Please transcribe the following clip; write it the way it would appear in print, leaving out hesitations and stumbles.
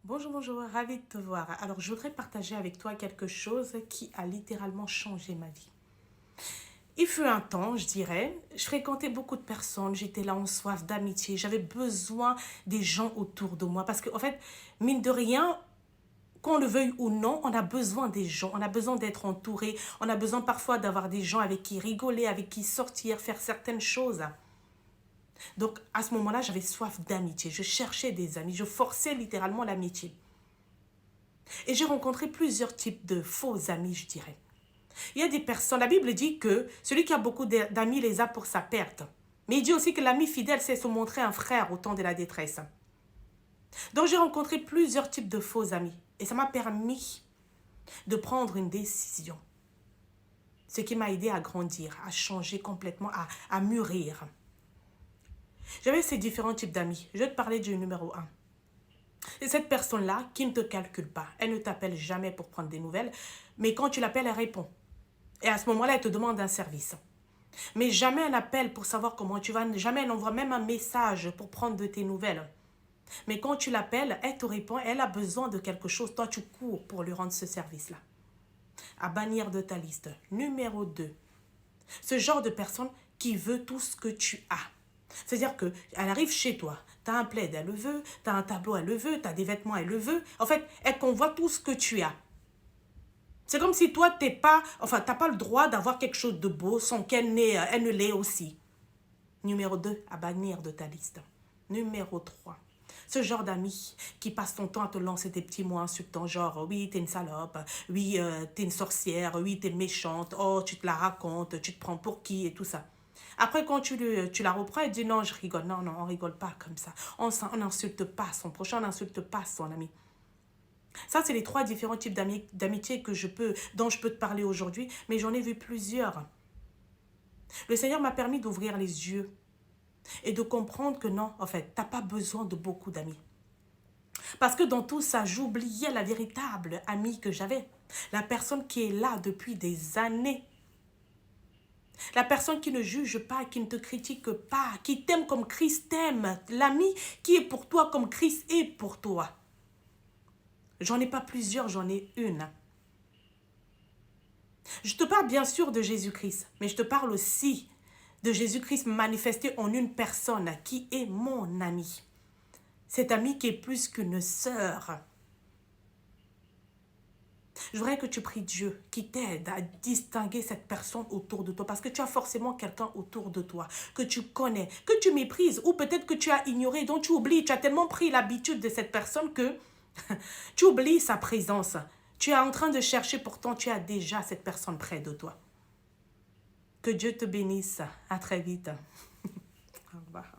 Bonjour, bonjour, ravi de te voir. Alors, je voudrais partager avec toi quelque chose qui a littéralement changé ma vie. Il fut un temps, je dirais, je fréquentais beaucoup de personnes, j'étais là en soif d'amitié, j'avais besoin des gens autour de moi parce qu'en fait, mine de rien, qu'on le veuille ou non, on a besoin des gens, on a besoin d'être entouré, on a besoin parfois d'avoir des gens avec qui rigoler, avec qui sortir, faire certaines choses. Donc, à ce moment-là, j'avais soif d'amitié, je cherchais des amis, je forçais littéralement l'amitié. Et j'ai rencontré plusieurs types de faux amis, je dirais. Il y a des personnes, la Bible dit que celui qui a beaucoup d'amis les a pour sa perte. Mais il dit aussi que l'ami fidèle, c'est se montrer un frère au temps de la détresse. Donc j'ai rencontré plusieurs types de faux amis. Et ça m'a permis de prendre une décision. Ce qui m'a aidé à grandir, à changer complètement, à mûrir. J'avais ces différents types d'amis. Je vais te parler du numéro un. C'est cette personne-là qui ne te calcule pas. Elle ne t'appelle jamais pour prendre des nouvelles. Mais quand tu l'appelles, elle répond. Et à ce moment-là, elle te demande un service. Mais jamais elle appelle pour savoir comment tu vas. Jamais elle envoie même un message pour prendre de tes nouvelles. Mais quand tu l'appelles, elle te répond. Elle a besoin de quelque chose. Toi, tu cours pour lui rendre ce service-là. À bannir de ta liste. Numéro 2. Ce genre de personne qui veut tout ce que tu as. C'est-à-dire qu'elle arrive chez toi, tu as un plaid, elle le veut, tu as un tableau, elle le veut, tu as des vêtements, elle le veut. En fait, elle convoite tout ce que tu as. C'est comme si toi, t'es pas, enfin, tu n'as pas le droit d'avoir quelque chose de beau sans qu'elle elle ne l'ait aussi. Numéro 2, à bannir de ta liste. Numéro 3. Ce genre d'amis qui passe ton temps à te lancer des petits mots insultants, genre oui, t'es une salope, oui, t'es une sorcière, oui, t'es méchante, oh, tu te la racontes, tu te prends pour qui et tout ça. Après, quand tu la reprends, elle dit non, je rigole. Non, non, on rigole pas comme ça. On n'insulte pas son prochain, on n'insulte pas son ami. Ça, c'est les 3 différents types d'amitié dont je peux te parler aujourd'hui, mais j'en ai vu plusieurs. Le Seigneur m'a permis d'ouvrir les yeux et de comprendre que non, en fait, tu n'as pas besoin de beaucoup d'amis. Parce que dans tout ça, j'oubliais la véritable amie que j'avais. La personne qui est là depuis des années. La personne qui ne juge pas, qui ne te critique pas, qui t'aime comme Christ t'aime. L'ami qui est pour toi comme Christ est pour toi. J'en ai pas plusieurs, j'en ai une. Je te parle bien sûr de Jésus-Christ, mais je te parle aussi de Jésus-Christ manifesté en une personne qui est mon ami. Cet ami qui est plus qu'une sœur. Je voudrais que tu pries Dieu qui t'aide à distinguer cette personne autour de toi parce que tu as forcément quelqu'un autour de toi que tu connais, que tu méprises ou peut-être que tu as ignoré, dont tu oublies. Tu as tellement pris l'habitude de cette personne que tu oublies sa présence. Tu es en train de chercher, pourtant tu as déjà cette personne près de toi. Que Dieu te bénisse. À très vite. Au revoir.